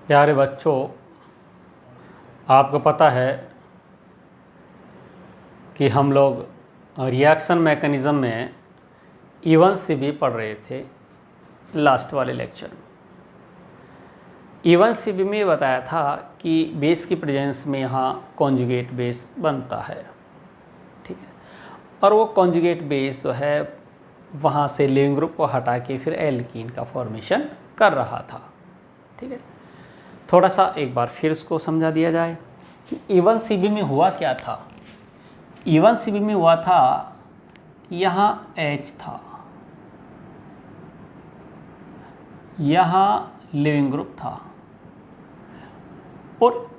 प्यारे बच्चों, आपको पता है कि हम लोग रिएक्शन मैकेनिज़्म में E1 CB पढ़ रहे थे लास्ट वाले लेक्चर में। E1 CB में बताया था कि बेस की प्रेजेंस में यहाँ कॉन्जुगेट बेस बनता है, ठीक है। और वो कॉन्जुगेट बेस जो है वहाँ से लिविंग ग्रुप को हटा के फिर एल्कीन का फॉर्मेशन कर रहा था, ठीक है। थोड़ा सा एक बार फिर उसको समझा दिया जाए कि E1 CB में हुआ क्या था। E1 CB में हुआ था कि यहाँ H था, यहाँ लिविंग ग्रुप था और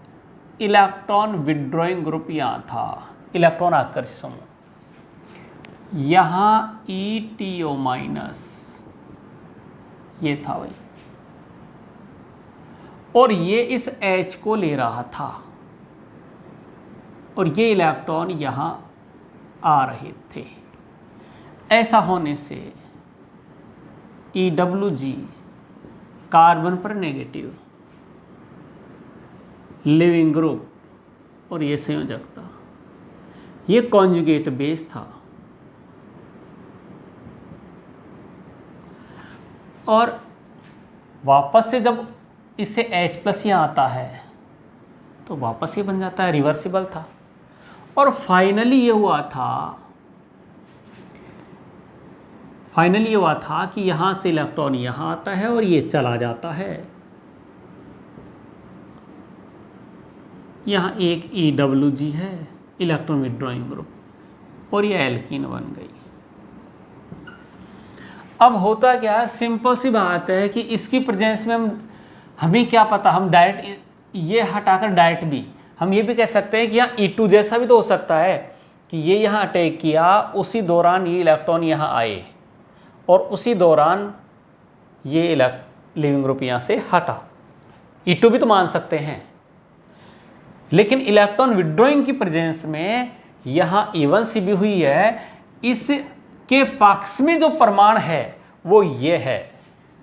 इलेक्ट्रॉन विड्रॉइंग ग्रुप यहाँ था, इलेक्ट्रॉन आकर्षित समूह। यहाँ ETO माइनस ये था भाई, और ये इस H को ले रहा था और ये इलेक्ट्रॉन यहाँ आ रहे थे। ऐसा होने से EWG कार्बन पर नेगेटिव, लिविंग ग्रुप और ये संयोजकता, ये कॉन्जुगेट बेस था। और वापस से जब इससे H+ यहाँ आता है तो वापस ही बन जाता है, रिवर्सिबल था। और फाइनली ये हुआ था कि यहाँ से इलेक्ट्रॉन यहाँ आता है और ये चला जाता है। यहाँ एक EWG है, इलेक्ट्रॉन विड्रॉइंग ग्रुप, और ये एल्कीन बन गई। अब होता क्या है, सिंपल सी बात है कि इसकी प्रेजेंस में हमें क्या पता, हम डायरेक्ट ये हटाकर डायरेक्ट भी हम ये भी कह सकते हैं कि यहाँ E2 जैसा भी तो हो सकता है कि ये यहाँ अटैक किया, उसी दौरान ये इलेक्ट्रॉन यहाँ आए और उसी दौरान ये लिविंग ग्रुप यहाँ से हटा। E2 भी तो मान सकते हैं, लेकिन इलेक्ट्रॉन विड्रॉइंग की प्रेजेंस में यहाँ E1 CB हुई है, इसके पक्ष में जो परमाणु है वो ये है।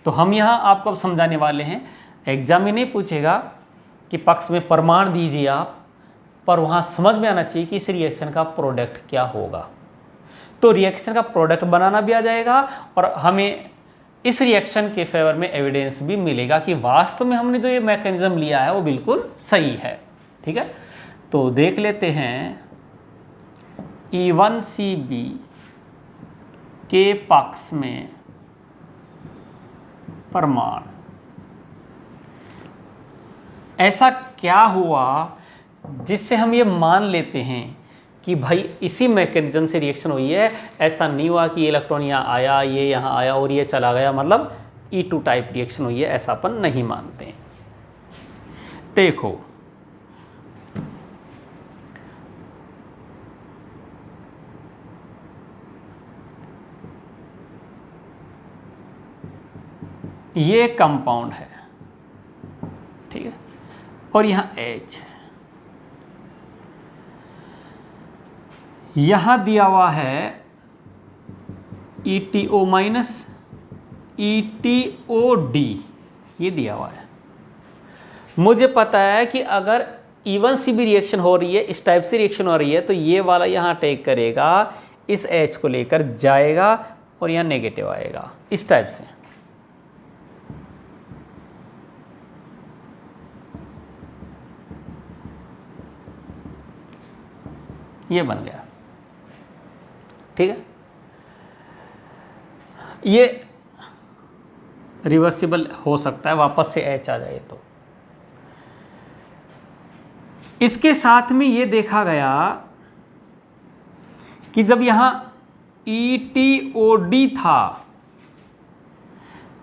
तो हम यहाँ आपको अब समझाने वाले हैं। एग्जाम में नहीं पूछेगा कि पक्ष में परमाणु दीजिए आप, पर वहाँ समझ में आना चाहिए कि इस रिएक्शन का प्रोडक्ट क्या होगा। तो रिएक्शन का प्रोडक्ट बनाना भी आ जाएगा और हमें इस रिएक्शन के फेवर में एविडेंस भी मिलेगा कि वास्तव में हमने जो ये मैकेनिज्म लिया है वो बिल्कुल सही है, ठीक है। तो देख लेते हैं E1 CB के पक्ष में परमाणु, ऐसा क्या हुआ जिससे हम ये मान लेते हैं कि भाई इसी मैकेनिज्म से रिएक्शन हुई है। ऐसा नहीं हुआ कि ये इलेक्ट्रॉन यहाँ आया, ये यहाँ आया और ये चला गया, मतलब E2 टाइप रिएक्शन हुई है, ऐसा अपन नहीं मानते हैं। देखो ये कंपाउंड है, ठीक है, और यहाँ H है, यहाँ दिया हुआ है ETO माइनस ETOD, ये दिया हुआ है। मुझे पता है कि अगर E1 CB रिएक्शन हो रही है, इस टाइप से रिएक्शन हो रही है, तो ये वाला यहाँ अटैक करेगा, इस H को लेकर जाएगा और यहाँ नेगेटिव आएगा, इस टाइप से। ये बन गया, ठीक है। ये रिवर्सिबल हो सकता है, वापस से H आ जाए तो। इसके साथ में ये देखा गया कि जब यहाँ ETOD था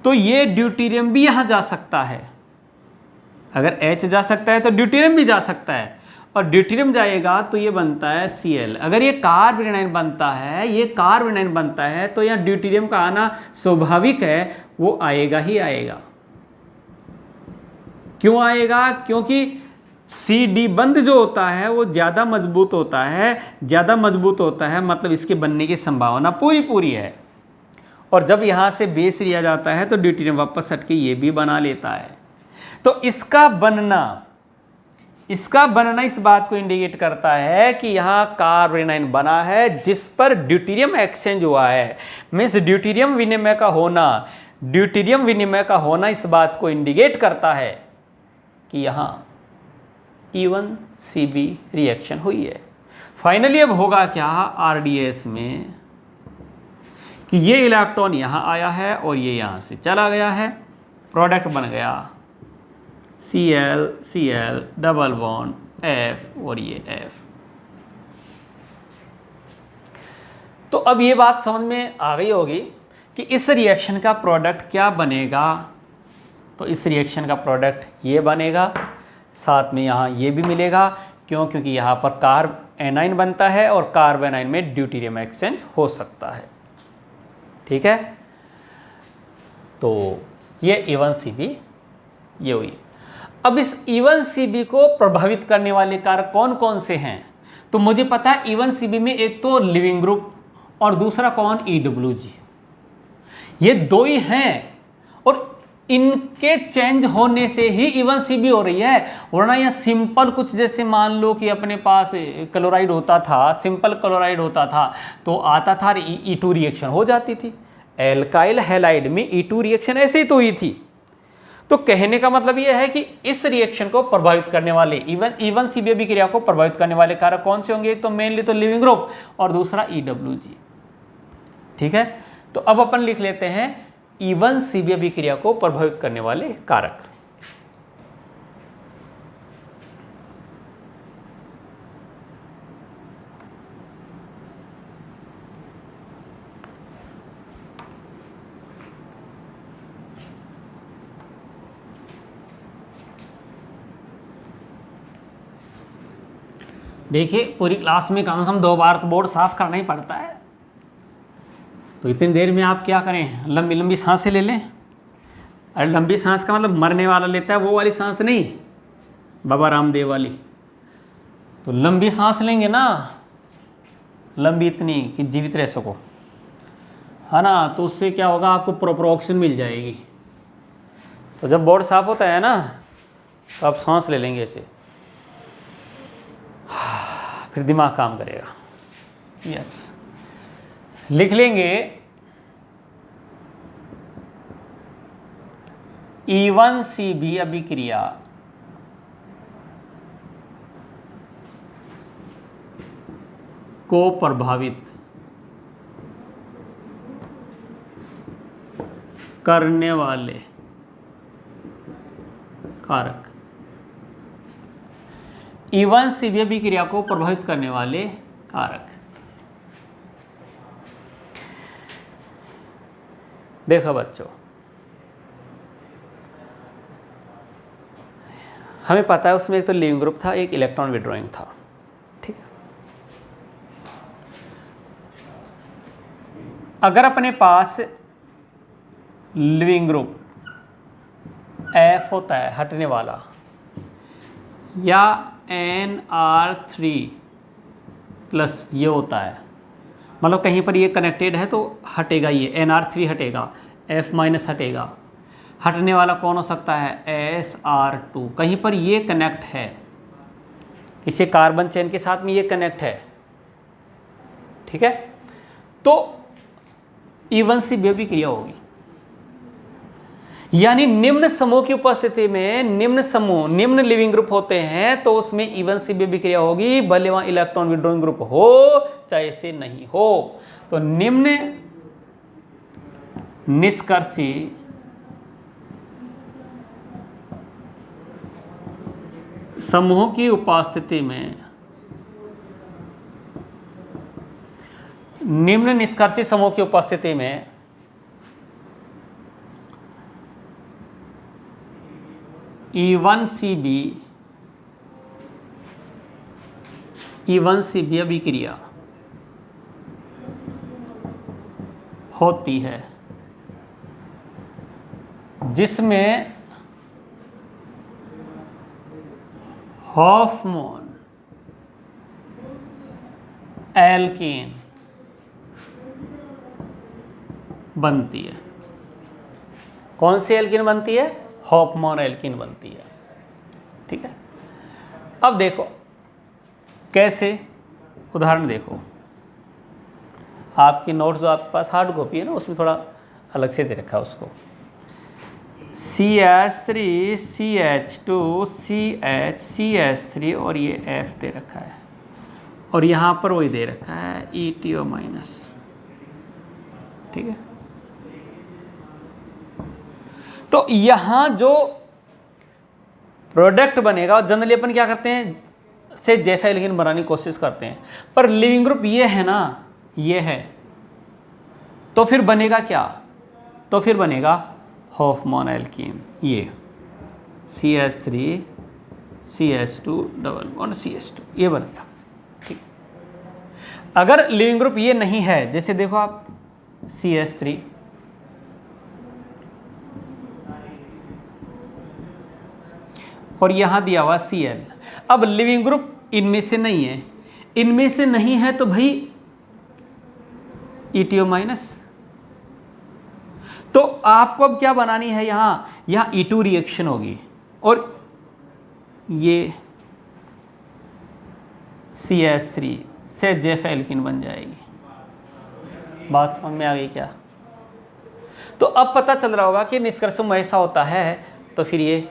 तो ये ड्यूटेरियम भी यहाँ जा सकता है। अगर H जा सकता है तो ड्यूटेरियम भी जा सकता है, और ड्यूटेरियम जाएगा तो ये बनता है Cl। अगर ये कार्बोनाइन बनता है, ये कार्बोनाइन बनता है, तो यहाँ ड्यूटेरियम का आना स्वाभाविक है, वो आएगा ही आएगा। क्यों आएगा? क्योंकि CD बंध जो होता है वो ज़्यादा मजबूत होता है, ज़्यादा मजबूत होता है मतलब इसके बनने की संभावना पूरी है। और जब यहाँ से बेस लिया जाता है तो ड्यूटेरियम वापस हट के ये भी बना लेता है। तो इसका बनना इस बात को इंडिकेट करता है कि यहाँ कार्बन एनाइन बना है जिस पर ड्यूटेरियम एक्सचेंज हुआ है। मीन्स ड्यूटेरियम विनिमय का होना इस बात को इंडिकेट करता है कि यहाँ E1CB रिएक्शन हुई है। फाइनली अब होगा क्या RDS में कि ये इलेक्ट्रॉन यहाँ आया है और ये यहाँ से चला गया है, प्रोडक्ट बन गया Cl डबल बॉन्ड F और ये F। तो अब ये बात समझ में आ गई होगी कि इस रिएक्शन का प्रोडक्ट क्या बनेगा। तो इस रिएक्शन का प्रोडक्ट ये बनेगा, साथ में यहाँ ये भी मिलेगा। क्यों? क्योंकि यहाँ पर कार्ब एनाइन बनता है और कार्ब एनाइन में ड्यूटेरियम एक्सचेंज हो सकता है। ठीक है, तो ये E1CB ये हुई। अब इस E1CB को प्रभावित करने वाले कारक कौन कौन से हैं? तो मुझे पता है E1CB में एक तो लिविंग ग्रुप और दूसरा कौन, EWG। ये दो ही हैं और इनके चेंज होने से ही E1CB हो रही है। वरना यह सिंपल कुछ, जैसे मान लो कि अपने पास क्लोराइड होता था, सिंपल क्लोराइड होता था तो आता था E2 रिएक्शन हो जाती थी। एल्काइल हैलाइड में E2 रिएक्शन ऐसे ही तो हुई थी। तो कहने का मतलब यह है कि इस रिएक्शन को प्रभावित करने वाले E1CB अभिक्रिया को प्रभावित करने वाले कारक कौन से होंगे? एक तो मेनली तो लिविंग ग्रुप और दूसरा EWG। ठीक है, तो अब अपन लिख लेते हैं E1CB अभिक्रिया को प्रभावित करने वाले कारक। देखिए, पूरी क्लास में कम से कम 2 बार तो बोर्ड साफ करना ही पड़ता है। तो इतनी देर में आप क्या करें, लंबी लंबी सांसें ले लें। अरे लंबी सांस का मतलब मरने वाला लेता है वो वाली सांस नहीं, बाबा रामदेव वाली। तो लंबी सांस लेंगे ना, लंबी इतनी कि जीवित रह सको, है ना। तो उससे क्या होगा, आपको प्रॉपर ऑक्सीजन मिल जाएगी। तो जब बोर्ड साफ होता है ना तो आप सांस ले लेंगे ऐसे, फिर दिमाग काम करेगा। यस, लिख लेंगे E1CB अभिक्रिया को प्रभावित करने वाले कारक। E1CB अभिक्रिया को प्रभावित करने वाले कारक। देखो बच्चों, हमें पता है उसमें एक तो लिविंग ग्रुप था, एक इलेक्ट्रॉन विड्रॉइंग था। ठीक है, अगर अपने पास लिविंग ग्रुप F होता है हटने वाला, या NR3 प्लस ये होता है, मतलब कहीं पर ये कनेक्टेड है तो हटेगा, ये NR3 हटेगा, F माइनस हटेगा। हटने वाला कौन हो सकता है, SR2। कहीं पर ये कनेक्ट है, इसे कार्बन चेन के साथ में ये कनेक्ट है। ठीक है, तो E1CB अभिक्रिया होगी। यानी निम्न समूह की उपस्थिति में, निम्न लिविंग ग्रुप होते हैं तो उसमें E1CB अभिक्रिया होगी, भले वहां इलेक्ट्रॉन विड्रॉइंग ग्रुप हो चाहे से नहीं हो। तो निम्न निष्कर्षी समूह की उपस्थिति में, निम्न निष्कर्षी समूह की उपस्थिति में E1CB अभिक्रिया होती है, जिसमें हॉफमैन एल्केन बनती है। कौन सी एल्केन बनती है, हॉफमैन एल्कीन बनती है। ठीक है, अब देखो कैसे, उदाहरण देखो, आपकी नोट्स जो आपके पास हार्ड कॉपी है ना, उसमें थोड़ा अलग से दे रखा है उसको। CH3 CH2 CH CH3 और ये F दे रखा है, और यहाँ पर वही दे रखा है ETO माइनस। ठीक है, तो यहाँ जो प्रोडक्ट बनेगा, जनरली अपन क्या करते हैं, से जैसा एल्कीन बनाने की कोशिश करते हैं, पर लिविंग ग्रुप ये है ना, ये है, तो फिर बनेगा क्या, तो फिर बनेगा हॉफमैन एल्कीन, ये CH3 CH2 double bond CH2, ये बनेगा। ठीक, अगर लिविंग ग्रुप ये नहीं है, जैसे देखो आप CH3 और यहां दिया हुआ Cl, अब लिविंग ग्रुप इनमें से नहीं है, इनमें से नहीं है तो भाई ETO माइनस, तो आपको अब क्या बनानी है, यहां E2 रिएक्शन होगी और ये CH3 से जेफ एल्कीन बन जाएगी। बात समझ में आ गई क्या? तो अब पता चल रहा होगा कि निष्कर्ष में ऐसा होता है, तो फिर ये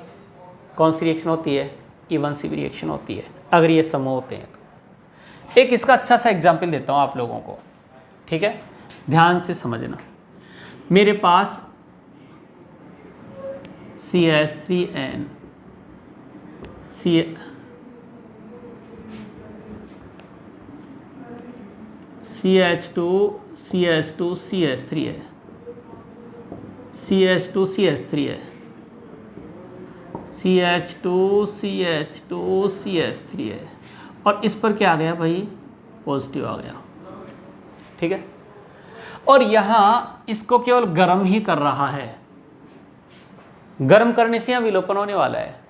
कौन सी रिएक्शन होती है, इवन्सिव रिएक्शन होती है, अगर ये समूह होते हैं तो। एक इसका अच्छा सा एग्जाम्पल देता हूँ आप लोगों को, ठीक है, ध्यान से समझना। मेरे पास CH3N CH2 CH2 CH3 है, CH2 CH3 है, CH2 CH2 CH3 है, और इस पर क्या आ गया भाई, पॉजिटिव आ गया। ठीक है, और यहाँ इसको केवल गर्म ही कर रहा है, गर्म करने से यहाँ विलोपन होने वाला है।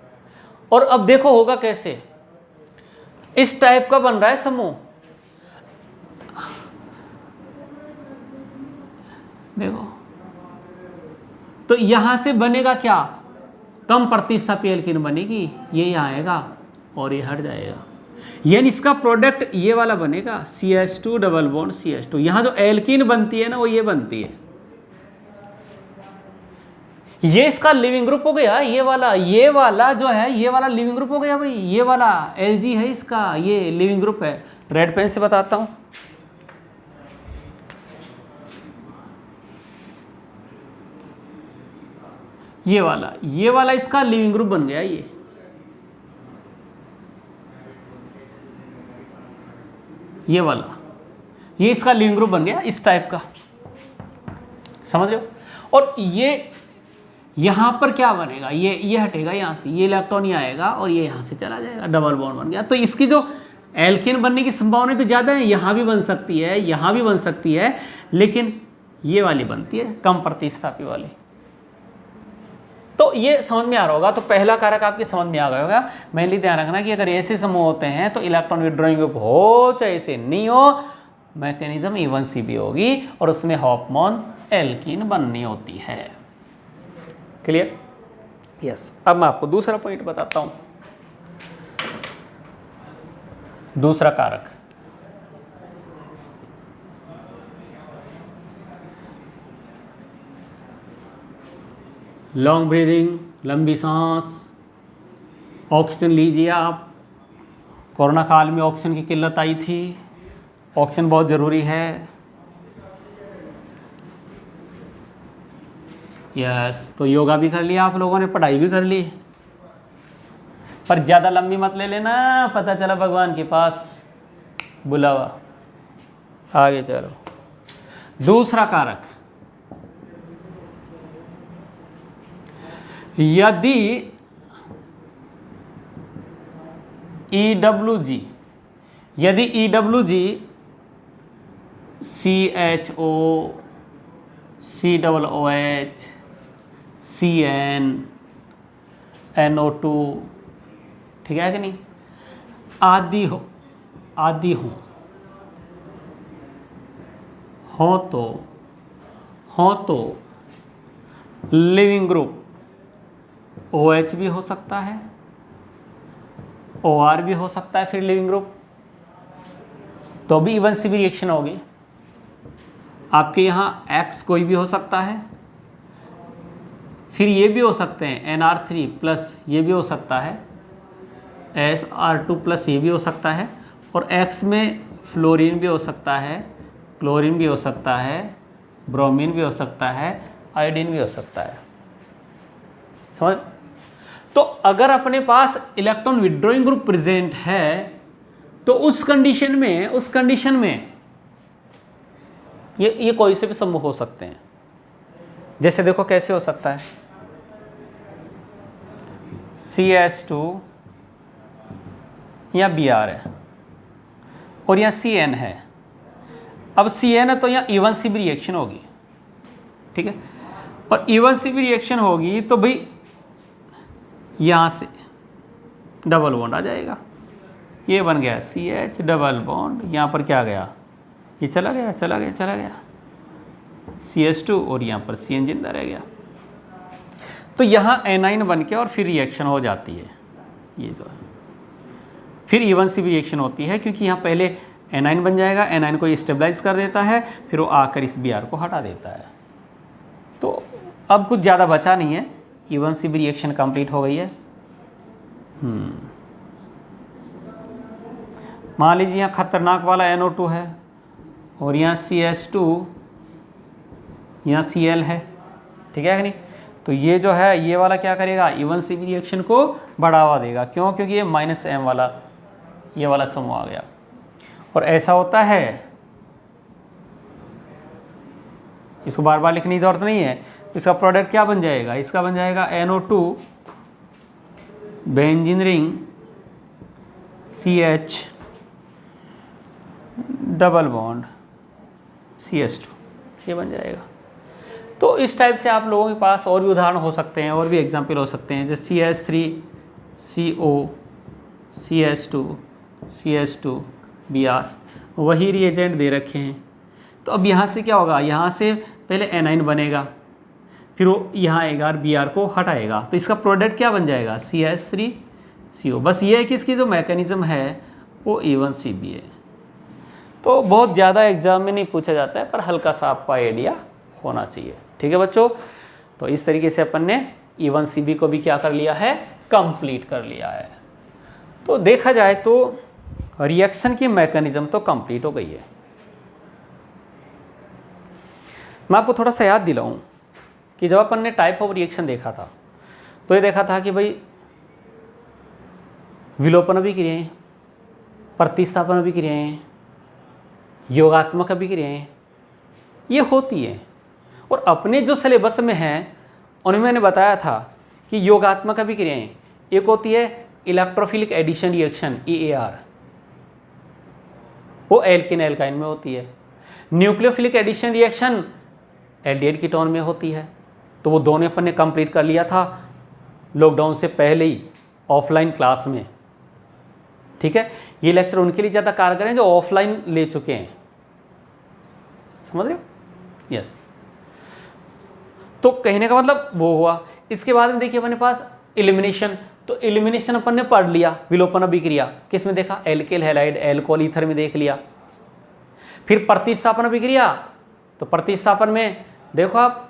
और अब देखो होगा कैसे, इस टाइप का बन रहा है समूह, देखो, तो यहां से बनेगा क्या, कम प्रतिस्थापी एल्कीन बनेगी, ये यहाँ आएगा और ये हट जाएगा, यानी इसका प्रोडक्ट ये वाला बनेगा CH2 डबल बॉन्ड CH2। यहां जो एल्कीन बनती है ना, वो ये बनती है, ये इसका लिविंग ग्रुप हो गया, ये वाला जो है, ये वाला लिविंग ग्रुप हो गया भाई, ये वाला Lg है इसका, ये लिविंग ग्रुप है। रेड पेन से बताता हूं, ये वाला इसका लिविंग ग्रुप बन गया, ये वाला, ये इसका लिविंग ग्रुप बन गया इस टाइप का, समझ रहे हो। और ये यहां पर क्या बनेगा, ये हटेगा यहां से, ये इलेक्ट्रॉन ही आएगा और ये यहां से चला जाएगा, डबल बॉन्ड बन गया। तो इसकी जो एल्कीन बनने की संभावना तो ज़्यादा है, यहां भी बन सकती है, यहां भी बन सकती है, लेकिन ये वाली बनती है कम प्रतिस्थापी वाली। तो ये समझ में आ रहा होगा। तो पहला कारक आपके समझ में आ गया होगा। मेनली ध्यान रखना कि अगर ऐसे समूह होते हैं तो इलेक्ट्रॉन विड्रॉइंग ग्रुप हो चाहे ऐसे नहीं हो, मैकेनिज्म इवन सी भी होगी और उसमें हॉफमैन एल्कीन बननी होती है। क्लियर? यस। अब मैं आपको दूसरा पॉइंट बताता हूं। दूसरा कारक, लॉन्ग ब्रीदिंग, लंबी सांस, ऑक्सीजन लीजिए आप। कोरोना काल में ऑक्सीजन की किल्लत आई थी, ऑक्सीजन बहुत ज़रूरी है। यस, तो योगा भी कर लिया आप लोगों ने, पढ़ाई भी कर ली, पर ज़्यादा लंबी मत ले लेना, पता चला भगवान के पास बुलावा। आगे चलो। दूसरा कारक, यदि EWG CHO COOH CN NO2, ठीक है कि नहीं, आदि हो तो लिविंग ग्रुप OH भी हो सकता है, OR भी हो सकता है, फिर लिविंग ग्रुप, तो भी इवन सी भी रिएक्शन होगी। आपके यहाँ X कोई भी हो सकता है, फिर ये भी हो सकते हैं NR3 प्लस, ये भी हो सकता है SR2 प्लस, ये भी हो सकता है, और X में फ्लोरीन भी हो सकता है, क्लोरीन भी हो सकता है, ब्रोमीन भी हो सकता है, आयोडीन भी हो सकता है। समझ? तो अगर अपने पास इलेक्ट्रॉन विड्रॉइंग ग्रुप प्रेजेंट है तो उस कंडीशन में ये कोई से भी समूह हो सकते हैं। जैसे देखो कैसे हो सकता है, CS2 या Br है और यहाँ CN है। अब CN है तो यहाँ इवन सी भी रिएक्शन होगी, ठीक है, और इवन सी भी रिएक्शन होगी तो भाई यहाँ से डबल बॉन्ड आ जाएगा, ये बन गया CH डबल बॉन्ड, यहाँ पर क्या गया, ये चला गया CS2 और यहाँ पर CN जिंदा रह गया। तो यहाँ एनाइन बन के और फिर रिएक्शन हो जाती है, ये जो है फिर इवन सी भी रिएक्शन होती है, क्योंकि यहाँ पहले एनाइन बन जाएगा, एनाइन को स्टेबलाइज कर देता है, फिर वो आकर इस Br को हटा देता है। तो अब कुछ ज़्यादा बचा नहीं है, इवन सी भी रिएक्शन कंप्लीट हो गई है। मान लीजिए यहाँ खतरनाक वाला NO2 है और यहाँ CS2, यहाँ Cl है, ठीक है कि नहीं। तो ये जो है ये वाला क्या करेगा, इवन सी भी रिएक्शन को बढ़ावा देगा। क्यों? क्योंकि ये -M वाला ये वाला समूह आ गया। और ऐसा होता है, इसको बार बार लिखने की जरूरत नहीं है। इसका प्रोडक्ट क्या बन जाएगा, इसका बन जाएगा NO2 benzene ring CH double bond CS2, ये बन जाएगा। तो इस टाइप से आप लोगों के पास और भी उदाहरण हो सकते हैं, और भी एग्जाम्पल हो सकते हैं, जैसे CS3CO CS2 CS2 Br, वही रिएजेंट दे रखे हैं। तो अब यहाँ से क्या होगा, यहाँ से पहले एनाइन बनेगा, फिर वो यहाँ आएगा और Br को हटाएगा, तो इसका प्रोडक्ट क्या बन जाएगा, CH3CO। बस ये है कि इसकी जो मैकेनिज्म है वो इवन सी भी है। तो बहुत ज़्यादा एग्जाम में नहीं पूछा जाता है, पर हल्का सा आपको आइडिया होना चाहिए, ठीक है बच्चों। तो इस तरीके से अपन ने इवन CB को भी क्या कर लिया है, कंप्लीट कर लिया है। तो देखा जाए तो रिएक्शन की मैकेनिज्म तो कंप्लीट हो गई है। मैं आपको थोड़ा सा याद दिलाऊं कि जब अपन ने टाइप ऑफ रिएक्शन देखा था तो ये देखा था कि भाई विलोपन अभिक्रियाएं, प्रतिस्थापन अभिक्रियाएं, योगात्मक अभिक्रियाएं ये होती हैं। और अपने जो सिलेबस में हैं उनमें मैंने बताया था कि योगात्मक अभिक्रियाएं एक होती है इलेक्ट्रोफिलिक एडिशन रिएक्शन EAR, वो एल्किन एल्काइन में होती है। Nucleophilic addition reaction aldehyde ketone में होती है। तो वो दोनों अपन ने कंप्लीट कर लिया था लॉकडाउन से पहले ही ऑफलाइन क्लास में, ठीक है। ये लेक्चर उनके लिए ज़्यादा कारगर हैं जो ऑफलाइन ले चुके हैं, समझ रहे हो, यस। तो कहने का मतलब वो हुआ। इसके बाद में देखिए अपने पास एलिमिनेशन, तो एलिमिनेशन अपन ने पढ़ लिया, विलोपन अभिक्रिया किस में देखा, एल्किल हैलाइड एल्कोहल ईथर में देख लिया। फिर प्रतिस्थापन अभिक्रिया, तो प्रतिस्थापन में देखो आप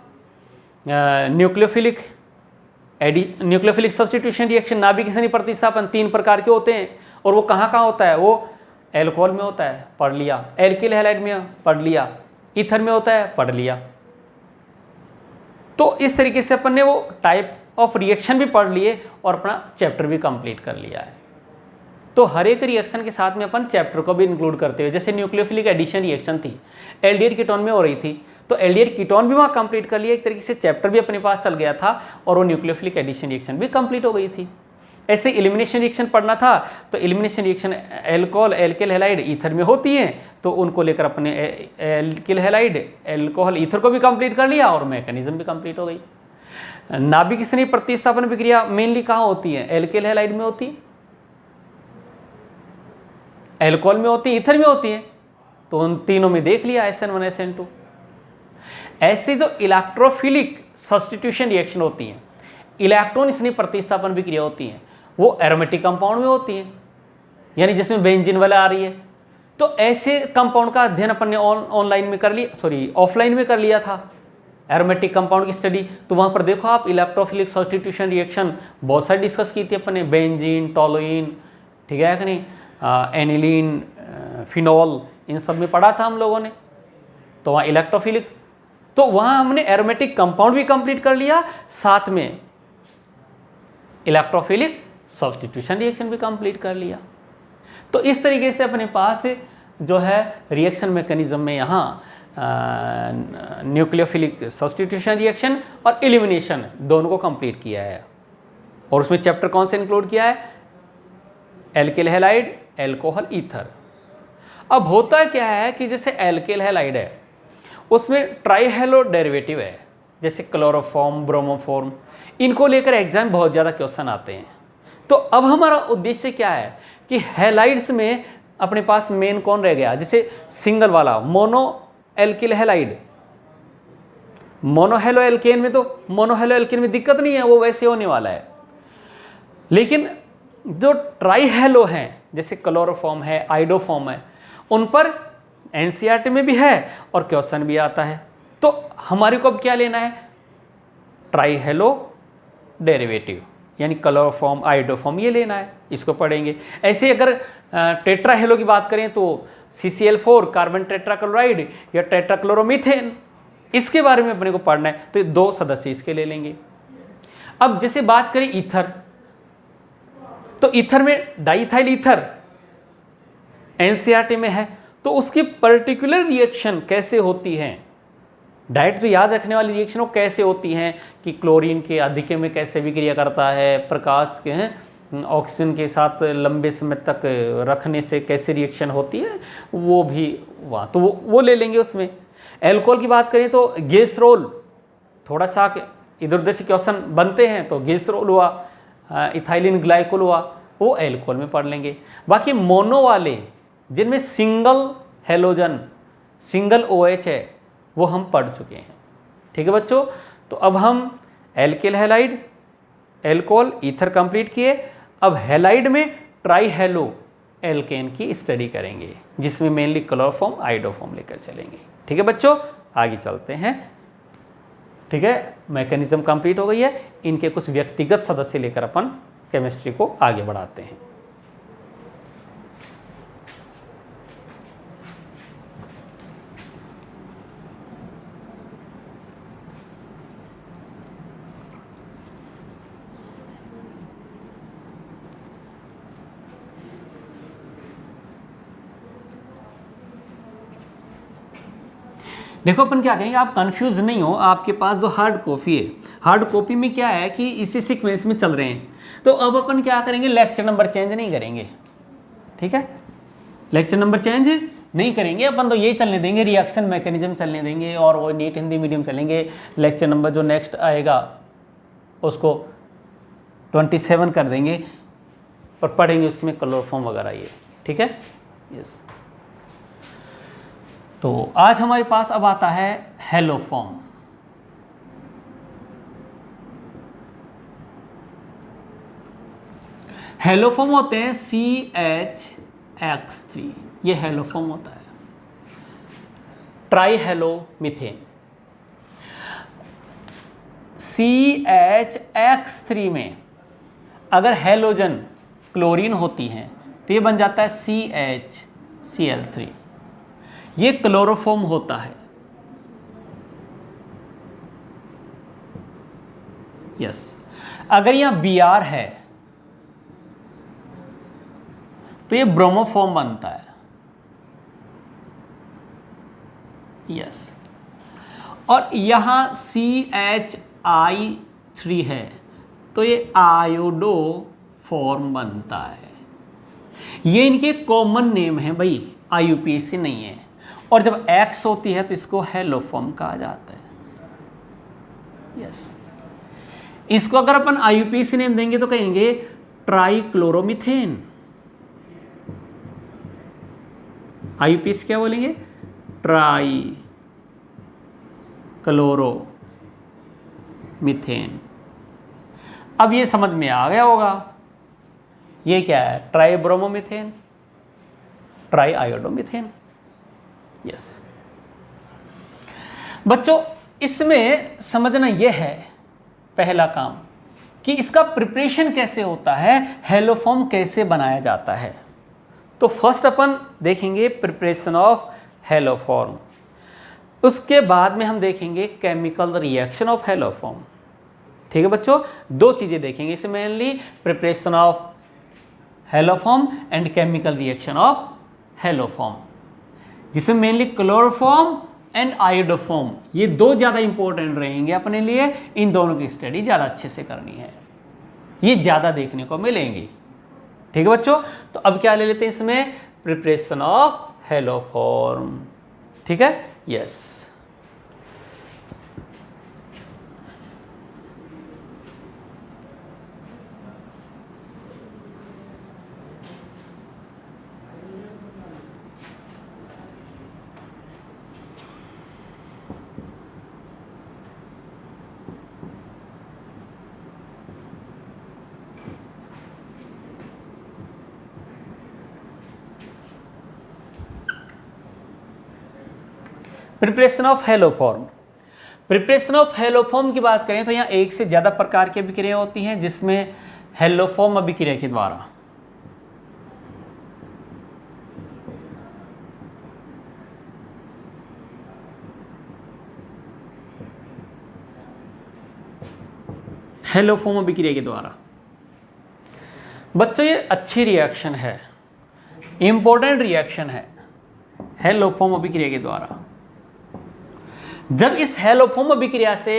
न्यूक्लियोफिलिक सब्स्टिट्यूशन रिएक्शन, नाभिक स्थनीय प्रतिस्थापन 3 प्रकार के होते हैं, और वो कहाँ कहाँ होता है, वो एल्कोहल में होता है, पढ़ लिया, एल्किल हैलाइड में पढ़ लिया, ईथर में होता है, पढ़ लिया। तो इस तरीके से अपन ने वो टाइप ऑफ रिएक्शन भी पढ़ लिए और अपना चैप्टर भी कंप्लीट कर लिया है। तो हर एक रिएक्शन के साथ में अपन चैप्टर को भी इंक्लूड करते हुए, जैसे न्यूक्लियोफिलिक एडिशन रिएक्शन थी एल्डिहाइड कीटोन में हो रही थी, तो एल्डिहाइड कीटोन भी वहाँ कंप्लीट कर लिया, एक तरीके से चैप्टर भी अपने पास चल गया था और वो न्यूक्लियोफिलिक एडिशन रिएक्शन भी कंप्लीट हो गई थी। ऐसे एलिमिनेशन रिएक्शन पढ़ना था, तो elimination reaction alcohol alkyl halide ether में होती हैं, तो उनको लेकर अपने एल्किल हैलाइड एल्कोहल ईथर को भी कंप्लीट कर लिया और मैकेनिज्म भी कंप्लीट हो गई। नाभिक स्थनीय प्रतिस्थापन प्रक्रिया मेनली कहाँ होती है, एल्किल हैलाइड में होती है, एल्कोहल में होती है, ईथर में होती है, तो उन तीनों में देख लिया SN1 SN2। ऐसे जो इलेक्ट्रोफिलिक सब्स्टिट्यूशन रिएक्शन होती हैं, इलेक्ट्रॉन स्नेह प्रतिस्थापन भी क्रिया होती हैं, वो एरोमेटिक कंपाउंड में होती हैं, यानी जिसमें बेंजीन वाला आ रही है। तो ऐसे कंपाउंड का अध्ययन अपन ने ऑनलाइन में कर लिया, सॉरी ऑफलाइन में कर लिया था, एरोमेटिक कंपाउंड की स्टडी। तो वहाँ पर देखो आप इलेक्ट्रोफिलिक सब्स्टिट्यूशन रिएक्शन बहुत सारी डिस्कस की थी अपन ने, बेंजीन, टोलुइन, ठीक है कि नहीं, एनिलीन, फिनॉल, इन सब में पढ़ा था हम लोगों ने। तो वहाँ इलेक्ट्रोफिलिक, तो वहाँ हमने एरोमेटिक कंपाउंड भी कंप्लीट कर लिया, साथ में इलेक्ट्रोफिलिक सब्स्टिट्यूशन रिएक्शन भी कंप्लीट कर लिया। तो इस तरीके से अपने पास जो है रिएक्शन मैकेनिज्म में यहाँ न्यूक्लियोफिलिक सब्स्टिट्यूशन रिएक्शन और एलिमिनेशन दोनों को कंप्लीट किया है। और उसमें चैप्टर कौन से इंक्लूड किया है? Alkyl halide, alcohol, ether. अब होता क्या है कि जैसे एल्किल हैलाइड है उसमें ट्राईहेलो डेरिवेटिव है, जैसे क्लोरोफॉर्म, ब्रोमोफॉर्म, इनको लेकर एग्जाम बहुत ज़्यादा क्वेश्चन आते हैं। तो अब हमारा उद्देश्य क्या है कि हैलाइड्स में अपने पास मेन कौन रह गया, जैसे सिंगल वाला मोनो एल्किल हैलाइड, मोनोहेलो एल्केन में, तो मोनोहेलो एल्केन में दिक्कत नहीं है, वो वैसे होने वाला है। लेकिन जो ट्राईहेलो हैं, जैसे क्लोरोफॉर्म है, आइडोफॉर्म है, उन पर एनसीईआरटी में भी है और क्वेश्चन भी आता है। तो हमारे को अब क्या लेना है? ट्राईहेलो डेरिवेटिव, यानी क्लोरोफॉर्म, आइडोफॉर्म, ये लेना है, इसको पढ़ेंगे। ऐसे अगर टेट्राहेलो की बात करें तो CCl4 कार्बन टेट्राक्लोराइड या टेट्राक्लोरोमीथेन, इसके बारे में अपने को पढ़ना है, तो 2 सदस्य इसके ले लेंगे। अब जैसे बात करें ईथर, तो ईथर में डाइथाइल ईथर एनसीईआरटी में है, तो उसकी पर्टिकुलर रिएक्शन कैसे होती है, डायरेक्ट जो याद रखने वाली रिएक्शन वो कैसे होती हैं कि क्लोरीन के अधिके में कैसे विक्रिया करता है, प्रकाश के हैं ऑक्सीजन के साथ लंबे समय तक रखने से कैसे रिएक्शन होती है, वो भी वहाँ तो वो ले लेंगे। उसमें एल्कोहल की बात करें तो ग्लिसरॉल, थोड़ा सा इधर उधर से क्वेश्चन बनते हैं, तो ग्लिसरॉल हुआ, इथाइलिन ग्लाइकोल हुआ, वो एल्कोहल में पढ़ लेंगे। बाकी मोनो वाले जिनमें सिंगल हेलोजन, सिंगल OH है, वो हम पढ़ चुके हैं। ठीक है बच्चों, तो अब हम alkyl halide, alcohol, ether complete किए। अब हैलाइड में ट्राईहेलो एल्केन की स्टडी करेंगे, जिसमें मेनली क्लोरोफॉर्म, आइडोफॉर्म लेकर चलेंगे। ठीक है बच्चों, आगे चलते हैं। ठीक है, मैकेनिज्म कंप्लीट हो गई है, इनके कुछ व्यक्तिगत सदस्य लेकर अपन केमिस्ट्री को आगे बढ़ाते हैं। देखो अपन क्या करेंगे, आप कंफ्यूज नहीं हो, आपके पास जो हार्ड कॉपी है, हार्ड कॉपी में क्या है कि इसी सीक्वेंस में चल रहे हैं। तो अब अपन क्या करेंगे, लेक्चर नंबर चेंज नहीं करेंगे। ठीक है, लेक्चर नंबर चेंज नहीं करेंगे अपन, तो ये चलने देंगे, रिएक्शन मैकेनिज्म चलने देंगे और वो नीट हिंदी मीडियम चलेंगे। लेक्चर नंबर जो नेक्स्ट आएगा उसको 27 कर देंगे और पढ़ेंगे उसमें क्लोरोफॉर्म वगैरह ये। ठीक है, यस। तो आज हमारे पास अब आता है हेलोफॉर्म। हेलोफॉर्म होते हैं CH(X3), ये हेलोफॉर्म होता है। ट्राईहेलो मीथेन, CH(X3) में अगर हेलोजन क्लोरीन होती हैं तो ये बन जाता है CH(Cl3), ये क्लोरोफॉर्म होता है। यस, अगर यहां Br है तो ये ब्रोमोफॉर्म बनता है। यस, और यहां CHI3 है तो ये आयोडो फॉर्म बनता है। ये इनके कॉमन नेम है भाई, IUPAC नहीं है। और जब X होती है तो इसको हेलोफॉर्म कहा जाता है। यस, इसको अगर अपन IUPAC नेम देंगे तो कहेंगे ट्राईक्लोरोमीथेन। IUPAC क्या बोलेंगे, ट्राईक्लोरोमीथेन। अब ये समझ में आ गया होगा, ये क्या है, ट्राइब्रोमोमीथेन, ट्राई आयोडोमीथेन। यस बच्चों, इसमें समझना यह है पहला काम कि इसका प्रिपरेशन कैसे होता है, हैलोफॉर्म कैसे बनाया जाता है। तो फर्स्ट अपन देखेंगे प्रिपरेशन ऑफ हैलोफॉर्म, उसके बाद में हम देखेंगे केमिकल रिएक्शन ऑफ हैलोफॉर्म। ठीक है बच्चों, दो चीज़ें देखेंगे इसमें mainly, preparation of haloform and chemical reaction of haloform, जिसमें मेनली क्लोरोफॉर्म एंड आयोडोफॉर्म, ये दो ज़्यादा इंपॉर्टेंट रहेंगे अपने लिए। इन दोनों की स्टडी ज़्यादा अच्छे से करनी है, ये ज़्यादा देखने को मिलेंगी। ठीक है बच्चों, तो अब क्या ले लेते हैं इसमें, प्रिपरेशन ऑफ हैलोफॉर्म। ठीक है, yes. Preparation of haloform, preparation of haloform की बात करें तो यहाँ एक से ज़्यादा प्रकार की अभिक्रिया होती हैं, जिसमें हैलोफॉर्म अभिक्रिया के द्वारा हैलोफॉर्म अभिक्रिया के द्वारा बच्चों, ये अच्छी रिएक्शन है, इंपॉर्टेंट रिएक्शन है हैलोफॉर्म अभिक्रिया के द्वारा। जब इस हैलोफॉर्म अभिक्रिया से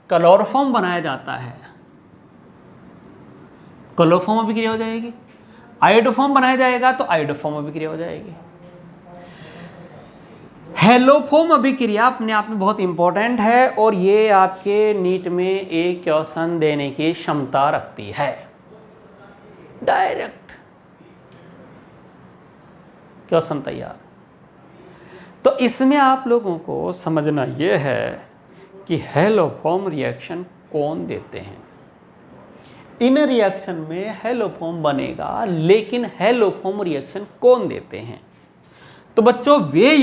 क्लोरोफॉर्म बनाया जाता है, क्लोरोफॉर्म अभिक्रिया हो जाएगी, आयोडोफॉर्म बनाया जाएगा तो आयोडोफॉर्म अभिक्रिया हो जाएगी। हैलोफॉर्म अभिक्रिया अपने आप में बहुत इंपॉर्टेंट है और ये आपके नीट में एक क्वेश्चन देने की क्षमता रखती है, डायरेक्ट क्वेश्चन तैयार। तो इसमें आप लोगों को समझना यह है कि हैलोफॉर्म रिएक्शन कौन देते हैं। इन रिएक्शन में हैलोफॉर्म बनेगा, लेकिन हैलोफॉर्म रिएक्शन कौन देते हैं। तो बच्चों, वे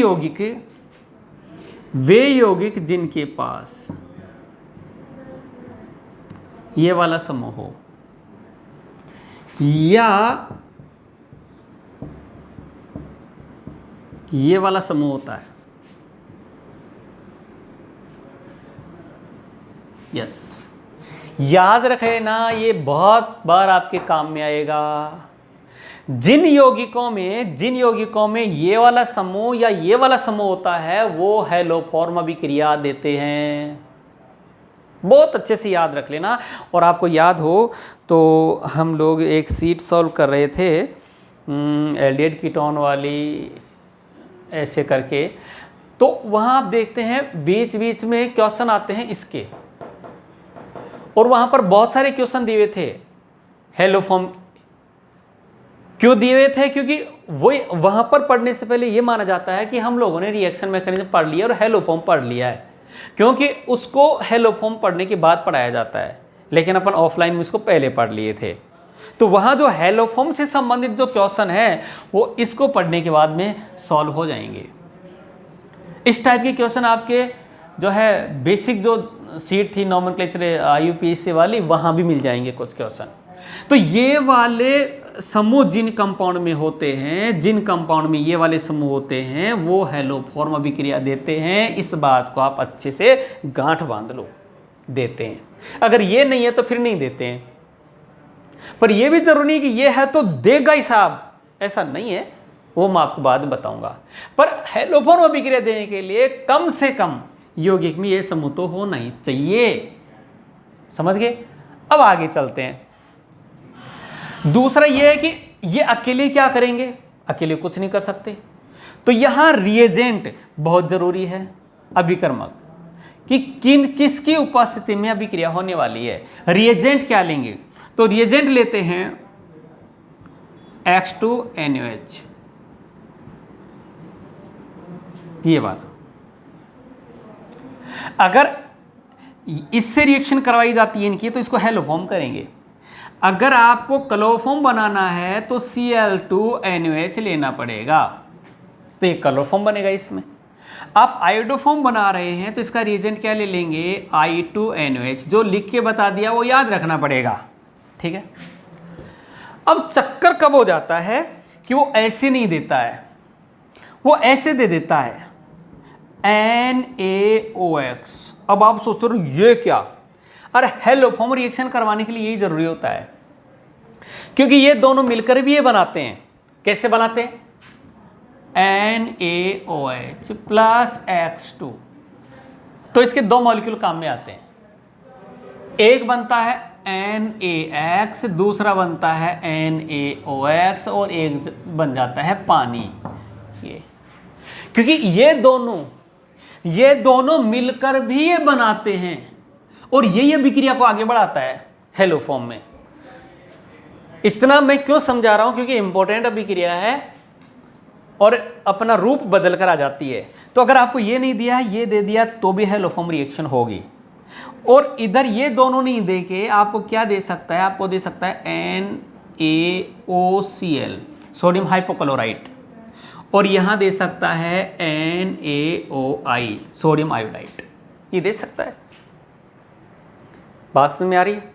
यौगिक जिनके पास ये वाला समूह हो या ये वाला समूह होता है, यस, याद रखें ना, ये बहुत बार आपके काम में आएगा। जिन यौगिकों में ये वाला समूह या ये वाला समूह होता है, वो हैलोफॉर्म अभिक्रिया देते हैं। बहुत अच्छे से याद रख लेना। और आपको याद हो तो हम लोग एक सीट सॉल्व कर रहे थे एल्डिहाइड कीटोन वाली, ऐसे करके, तो वहाँ आप देखते हैं बीच बीच में क्वेश्चन आते हैं इसके, और वहाँ पर बहुत सारे क्वेश्चन दिए हुए थे हैलोफॉर्म। क्यों दिए हुए थे? क्योंकि वो वहाँ पर पढ़ने से पहले ये माना जाता है कि हम लोगों ने रिएक्शन मैकेनिज्म पढ़ लिया और हैलोफॉर्म पढ़ लिया है, क्योंकि उसको हैलोफॉर्म पढ़ने के बाद पढ़ाया जाता है, लेकिन अपन ऑफलाइन में उसको पहले पढ़ लिए थे। तो वहाँ जो हैलोफॉर्म से संबंधित जो क्वेश्चन है वो इसको पढ़ने के बाद में सॉल्व हो जाएंगे। इस टाइप के क्वेश्चन आपके जो है बेसिक जो सीट थी नॉमेनक्लेचर IUPAC वाली, वहाँ भी मिल जाएंगे कुछ क्वेश्चन। तो ये वाले समूह जिन कंपाउंड में होते हैं, जिन कंपाउंड में ये वाले समूह होते हैं, वो हैलोफॉर्म अभिक्रिया देते हैं। इस बात को आप अच्छे से गांठ बांध लो, देते हैं। अगर ये नहीं है तो फिर नहीं देते हैं। पर ये भी जरूरी नहीं कि ये है तो देगा ही साहब, ऐसा नहीं है, वो मैं आपको बाद में बताऊंगा। पर हैलोफॉर्म अभिक्रिया देने के लिए कम से कम यौगिक में ये समूह तो होना ही चाहिए। समझ गए? अब आगे चलते हैं। दूसरा ये है कि ये अकेले क्या करेंगे, अकेले कुछ नहीं कर सकते। तो यहां रिएजेंट बहुत जरूरी है, अभिकर्मक, कि किसकी उपस्थिति में अभिक्रिया होने वाली है। रिएजेंट क्या लेंगे? तो रिएजेंट लेते हैं H2NaOH, ये वाला। अगर इससे रिएक्शन करवाई जाती है इनकी, तो इसको हैलोफॉर्म करेंगे। अगर आपको क्लोरोफॉर्म बनाना है तो Cl2NaOH लेना पड़ेगा, तो ये क्लोरोफॉर्म बनेगा। इसमें आप आयोडोफॉर्म बना रहे हैं तो इसका रिएजेंट क्या ले लेंगे, I2NaOH। जो लिख के बता दिया वो याद रखना पड़ेगा, ठीक है। अब चक्कर कब हो जाता है कि वो ऐसे नहीं देता है, वो ऐसे दे देता है NaOX। अब आप सोचते हो ये क्या, अरे हेलोफॉर्म रिएक्शन करवाने के लिए यही जरूरी होता है, क्योंकि ये दोनों मिलकर भी ये बनाते हैं। कैसे बनाते हैं, NaOH प्लस X2। तो इसके दो मॉलिक्यूल काम में आते हैं, एक बनता है NaX, दूसरा बनता है NaOX, और एक बन जाता है पानी। ये क्योंकि ये दोनों मिलकर भी ये बनाते हैं, और ये अभिक्रिया को आगे बढ़ाता है हेलोफॉर्म में। इतना मैं क्यों समझा रहा हूं, क्योंकि इंपॉर्टेंट अभिक्रिया है और अपना रूप बदल कर आ जाती है। तो अगर आपको ये नहीं दिया है, ये दे दिया, तो भी हेलोफॉर्म रिएक्शन होगी। और इधर ये दोनों नहीं दे के आपको क्या दे सकता है, आपको दे सकता है NaOCl, सोडियम हाइपोक्लोराइड, और यहां दे सकता है NaOI, सोडियम आयोडाइड। ये दे सकता है। बात समझ में आ रही है?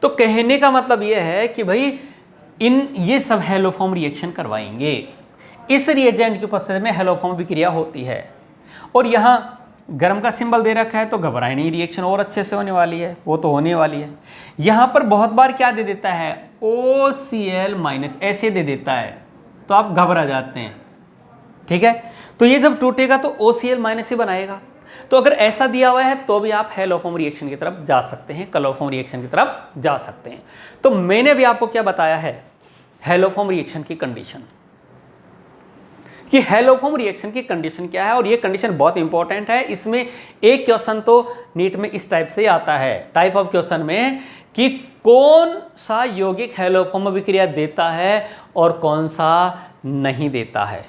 तो कहने का मतलब यह है कि भाई ये सब हेलोफॉर्म रिएक्शन करवाएंगे। इस रिएजेंट की उपस्थिति में हेलोफॉर्म अभिक्रिया होती है। और यहाँ गर्म का सिंबल दे रखा है तो घबराए नहीं, रिएक्शन और अच्छे से होने वाली है, वो तो होने वाली है। यहाँ पर बहुत बार क्या दे देता है, OCl- ऐसे दे देता है, तो आप घबरा जाते हैं, ठीक है। तो ये जब टूटेगा तो OCl- ही बनाएगा। तो अगर ऐसा दिया हुआ है तो भी आप हेलोफॉर्म रिएक्शन की तरफ जा सकते हैं, क्लोरोफॉर्म रिएक्शन की तरफ जा सकते हैं। तो मैंने भी आपको क्या बताया है, हेलोफॉर्म रिएक्शन की कंडीशन, कि हेलोफॉर्म रिएक्शन की कंडीशन क्या है। और ये कंडीशन बहुत इंपॉर्टेंट है। इसमें एक क्वेश्चन तो नीट में इस टाइप से आता है, टाइप ऑफ क्वेश्चन में, कि कौन सा यौगिक हेलोफॉर्म अभिक्रिया देता है और कौन सा नहीं देता है,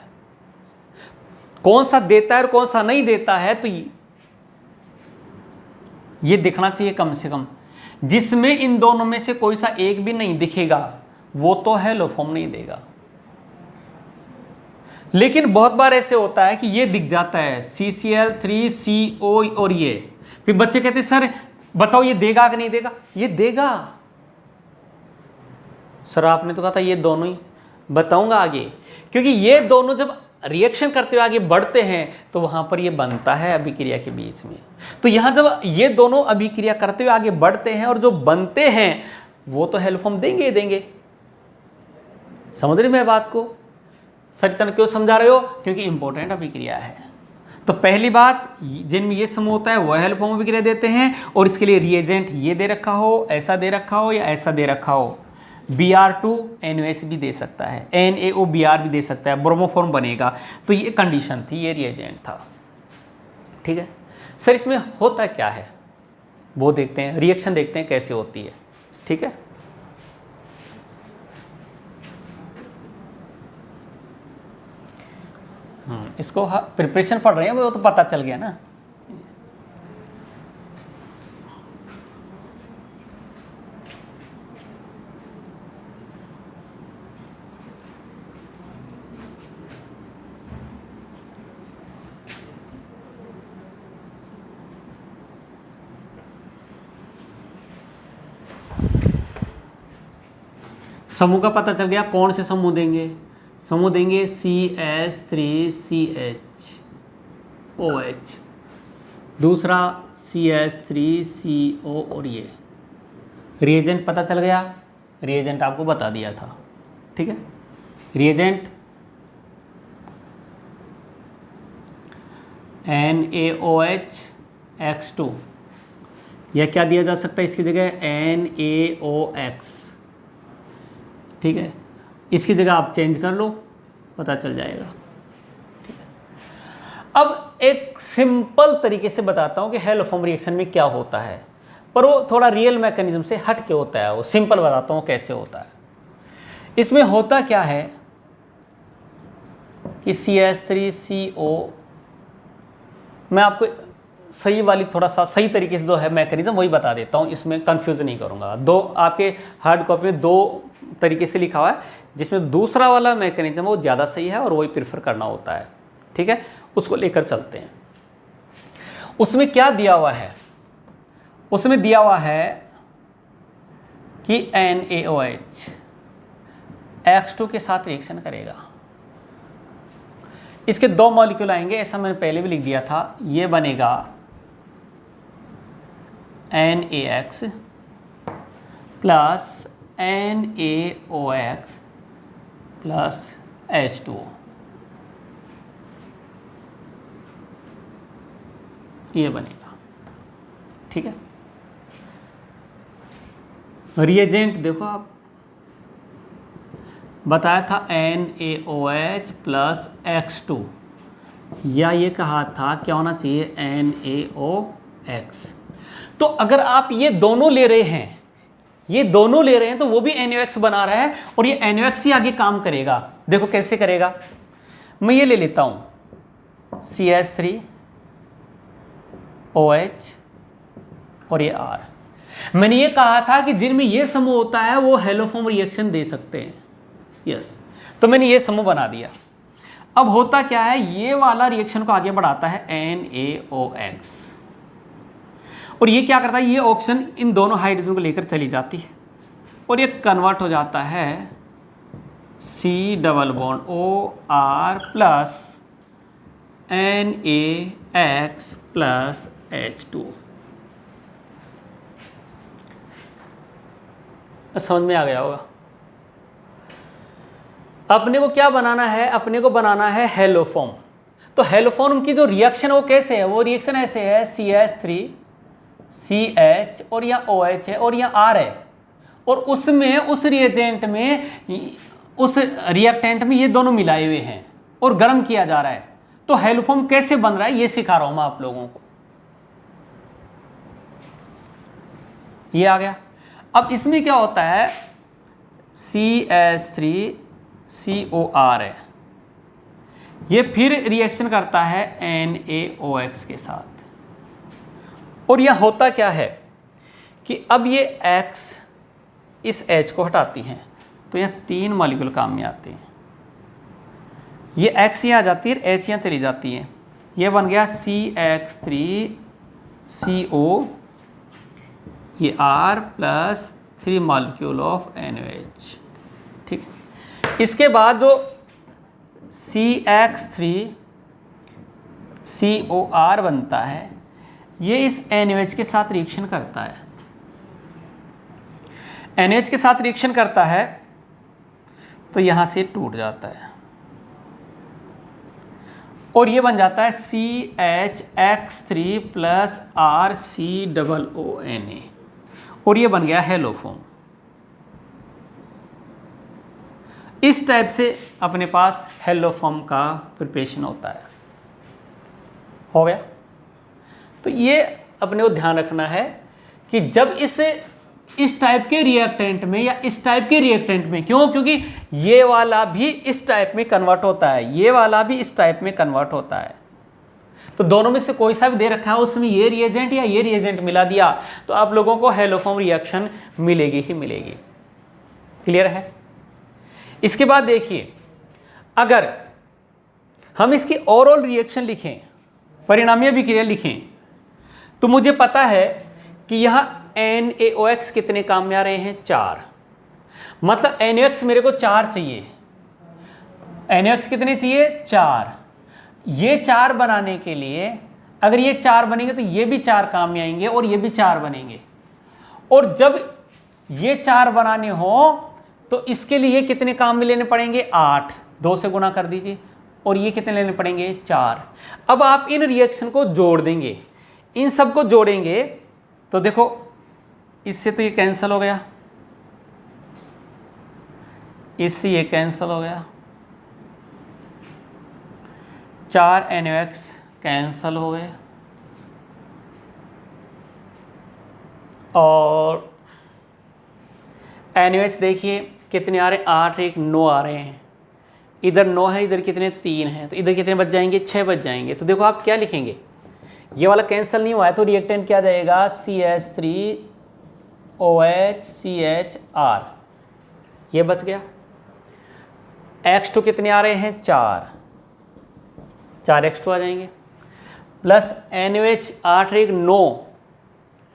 कौन सा देता है और कौन सा नहीं देता है। तो ये दिखना चाहिए कम से कम। जिसमें इन दोनों में से कोई सा एक भी नहीं दिखेगा वो तो हेलोफॉर्म नहीं देगा। लेकिन बहुत बार ऐसे होता है कि ये दिख जाता है CCl3CO, और ये फिर बच्चे कहते हैं सर बताओ ये देगा कि नहीं देगा। ये देगा सर, आपने तो कहा था ये दोनों ही। बताऊंगा आगे, क्योंकि ये दोनों जब रिएक्शन करते हुए आगे बढ़ते हैं तो वहां पर ये बनता है अभिक्रिया के बीच में। तो यहां जब ये दोनों अभिक्रिया करते हुए आगे बढ़ते हैं और जो बनते हैं वो तो हेलोफॉर्म देंगे ही देंगे। समझ रहे मैं बात को? सचिन क्यों समझा रहे हो? क्योंकि इंपॉर्टेंट अभिक्रिया है। तो पहली बात, जिनमें ये समूह होता है वो हेलोफॉर्म अभिक्रिया देते हैं, और इसके लिए रिएजेंट ये दे रखा हो, ऐसा दे रखा हो या ऐसा दे रखा हो। Br2NaOH भी दे सकता है, NaOBr भी दे सकता है, ब्रोमोफॉर्म बनेगा। तो ये कंडीशन थी, ये रिएजेंट था, ठीक है। सर इसमें होता क्या है वो देखते हैं, रिएक्शन देखते हैं कैसे होती है, ठीक है। इसको प्रिपरेशन पढ़ रहे हैं वो तो पता चल गया ना। समूह का पता चल गया। कौन से समूह देंगे? समूह देंगे CH3CHOH, दूसरा CH3CO, और ये रिएजेंट पता चल गया। रिएजेंट आपको बता दिया था, ठीक है। रिएजेंट NaOH X2, या क्या दिया जा सकता है इसकी जगह, NaOX, ठीक है। इसकी जगह आप चेंज कर लो, पता चल जाएगा, ठीक है। अब एक सिंपल तरीके से बताता हूं कि हेलोफॉर्म रिएक्शन में क्या होता है, पर वो थोड़ा रियल मैकेनिज्म से हट के होता है। वो सिंपल बताता हूं कैसे होता है। इसमें होता क्या है कि CH3CO, मैं आपको सही वाली थोड़ा सा सही तरीके से जो है मैकेनिज्म वही बता देता हूँ, इसमें कंफ्यूज नहीं करूँगा। दो आपके हार्ड कॉपी में दो तरीके से लिखा हुआ है, जिसमें दूसरा वाला मैकेनिज्म वो ज़्यादा सही है और वही प्रेफर करना होता है। ठीक है, उसको लेकर चलते हैं। उसमें क्या दिया हुआ है? उसमें दिया हुआ है कि NaOH X2 के साथ रिएक्शन करेगा। इसके दो मॉलिक्यूल आएंगे, ऐसा मैंने पहले भी लिख दिया था। ये बनेगा NaX plus NaOX plus H2O। ये बनेगा। ठीक है, रिएजेंट देखो आप, बताया था NaOH प्लस X2, या ये कहा था क्या होना चाहिए NaOX। तो अगर आप ये दोनों ले रहे हैं, ये दोनों ले रहे हैं, तो वो भी NaOX बना रहा है और ये NaOX ही आगे काम करेगा। देखो कैसे करेगा, मैं ये ले लेता हूं CH3OH और ये R। मैंने ये कहा था कि जिनमें ये समूह होता है वो हेलोफॉर्म रिएक्शन दे सकते हैं। यस, तो मैंने ये समूह बना दिया। अब होता क्या है, ये वाला रिएक्शन को आगे बढ़ाता है NaOX, और ये क्या करता है, ये ऑक्सीजन इन दोनों हाइड्रोजन को लेकर चली जाती है और ये कन्वर्ट हो जाता है C double bond OR plus NaX plus H2। समझ में आ गया होगा। अपने को क्या बनाना है, अपने को बनाना है हेलोफॉर्म। तो हेलोफॉर्म की जो रिएक्शन वो कैसे है, वो रिएक्शन ऐसे है CH3CH और यहाँ OH है और यहाँ R है, और उसमें उस रिएजेंट में उस रिएक्टेंट में ये दोनों मिलाए हुए हैं और गर्म किया जा रहा है। तो हेलोफॉर्म कैसे बन रहा है ये सिखा रहा हूं मैं आप लोगों को। ये आ गया। अब इसमें क्या होता है, CH3COR है, ये फिर रिएक्शन करता है NaOX के साथ, और यह होता क्या है कि अब ये X इस H को हटाती हैं, तो यहाँ 3 मॉलिक्यूल काम में आते हैं। ये X यहाँ आ जाती है, H यहाँ चली जाती है, ये बन गया CH3CO, ये R plus 3 molecule of NaOH। ठीक है, इसके बाद जो CH3COR बनता है, ये इस NaOH के साथ रिएक्शन करता है। NaOH के साथ रिएक्शन करता है तो यहाँ से टूट जाता है और ये बन जाता है CHX3 प्लस RCOONA, और ये बन गया हेलोफॉर्म। इस टाइप से अपने पास हेलोफॉर्म का प्रिपरेशन होता है। हो गया। तो ये अपने को ध्यान रखना है कि जब इस टाइप के रिएक्टेंट में या इस टाइप के रिएक्टेंट में, क्योंकि ये वाला भी इस टाइप में कन्वर्ट होता है, ये वाला भी इस टाइप में कन्वर्ट होता है, तो दोनों में से कोई सा भी दे रखा है उसमें ये रिएजेंट या ये रिएजेंट मिला दिया तो आप लोगों को हेलोफॉर्म रिएक्शन मिलेगी ही मिलेगी। क्लियर है। इसके बाद देखिए, अगर हम इसकी ओवरऑल रिएक्शन लिखें, परिणामीय अभिक्रिया लिखें, तो मुझे पता है कि यहाँ NaOX कितने काम में आ रहे हैं, 4। मतलब NaOX मेरे को 4 चाहिए। NaOX कितने चाहिए, 4। ये 4 बनाने के लिए अगर ये 4 बनेंगे तो ये भी 4 काम में आएंगे और ये भी 4 बनेंगे, और जब ये 4 बनाने हो तो इसके लिए कितने काम में लेने पड़ेंगे, 8। 2 से गुणा कर दीजिए, और ये कितने लेने पड़ेंगे, 4। अब आप इन रिएक्शन को जोड़ देंगे, इन सब को जोड़ेंगे तो देखो इससे तो ये कैंसिल हो गया, इससे ये कैंसिल हो गया, 4 NaOX कैंसिल हो गए, और NaOH देखिए कितने आ रहे हैं, 8 1 9 आ रहे हैं। इधर 9 है, इधर कितने 3 हैं, तो इधर कितने बच जाएंगे, 6 बच जाएंगे। तो देखो आप क्या लिखेंगे, ये वाला कैंसिल नहीं हुआ है तो रिएक्टेंट क्या जाएगा, CH3OH ये बच गया। X2 कितने आ रहे हैं, 4 X2 आ जाएंगे, प्लस NaOH 8 एक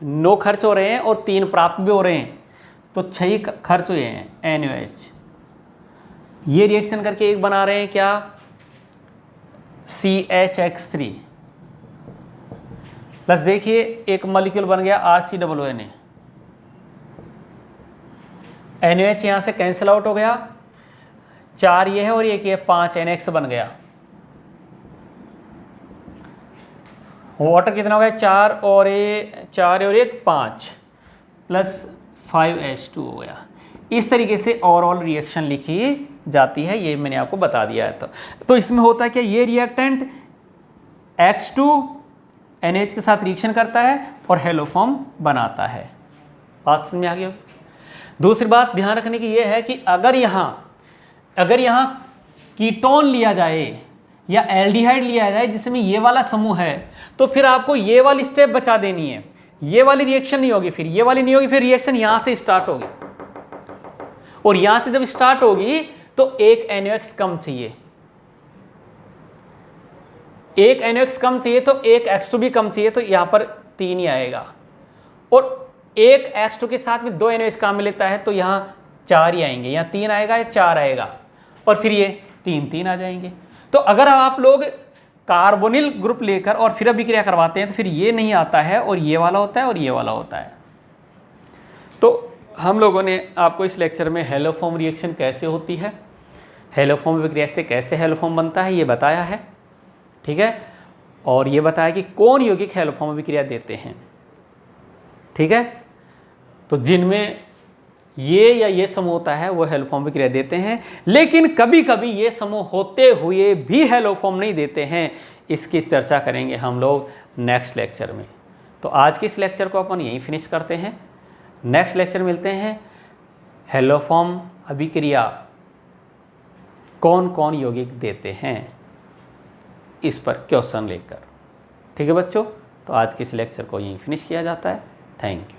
9 खर्च हो रहे हैं और 3 प्राप्त भी हो रहे हैं, तो 6 खर्च हुए हैं NaOH। ये रिएक्शन करके एक बना रहे हैं क्या, CHX3, प्लस देखिए एक मॉलिक्यूल बन गया RCOONA, NaOH यहाँ से कैंसिल आउट हो गया, 4 ये है और एक ये 5 NX बन गया। वाटर कितना हो गया, 4 और 1 5 प्लस 5H2 हो गया। इस तरीके से ओवरऑल रिएक्शन लिखी जाती है, ये मैंने आपको बता दिया है। तो इसमें होता है क्या, ये रिएक्टेंट X2 NH के साथ रिएक्शन करता है और हेलोफॉर्म बनाता है। बात समझ में आ गई होगी। दूसरी बात ध्यान रखने की ये है कि अगर यहाँ कीटोन लिया जाए या एल्डिहाइड लिया जाए जिसमें ये वाला समूह है, तो फिर आपको ये वाली स्टेप बचा देनी है, ये वाली रिएक्शन नहीं होगी, फिर ये वाली नहीं होगी, फिर रिएक्शन यहाँ से स्टार्ट होगी, और यहाँ से जब स्टार्ट होगी तो एक NaOH कम चाहिए, एक NaOH कम चाहिए तो एक X2 भी कम चाहिए, तो यहाँ पर 3 ही आएगा, और एक X2 के साथ में 2 NaOH काम में लेता है तो यहाँ 4 ही आएंगे, यहाँ 3 आएगा या 4 आएगा, और फिर ये 3 आ जाएंगे। तो अगर आप लोग कार्बोनिल ग्रुप लेकर और फिर अभिक्रिया करवाते हैं तो फिर ये नहीं आता है, और ये वाला होता है और ये वाला होता है। तो हम लोगों ने आपको इस लेक्चर में हेलोफॉर्म रिएक्शन कैसे होती है, हेलोफॉर्म अभिक्रिया से कैसे हेलोफॉर्म बनता है, ये बताया है, ठीक है, और ये बताया कि कौन यौगिक हेलोफॉर्म अभिक्रिया देते हैं, ठीक है। तो जिनमें ये या ये समूह होता है वो हेलोफॉर्म अभिक्रिया देते हैं, लेकिन कभी कभी ये समूह होते हुए भी हेलोफॉर्म नहीं देते हैं। इसकी चर्चा करेंगे हम लोग नेक्स्ट लेक्चर में। तो आज के इस लेक्चर को अपन यहीं फिनिश करते हैं, नेक्स्ट लेक्चर मिलते हैं। हेलोफॉर्म अभिक्रिया कौन कौन यौगिक देते हैं, इस पर क्वेश्चन लेकर, ठीक है बच्चों। तो आज के इस लेक्चर को यहीं फिनिश किया जाता है। Thank you.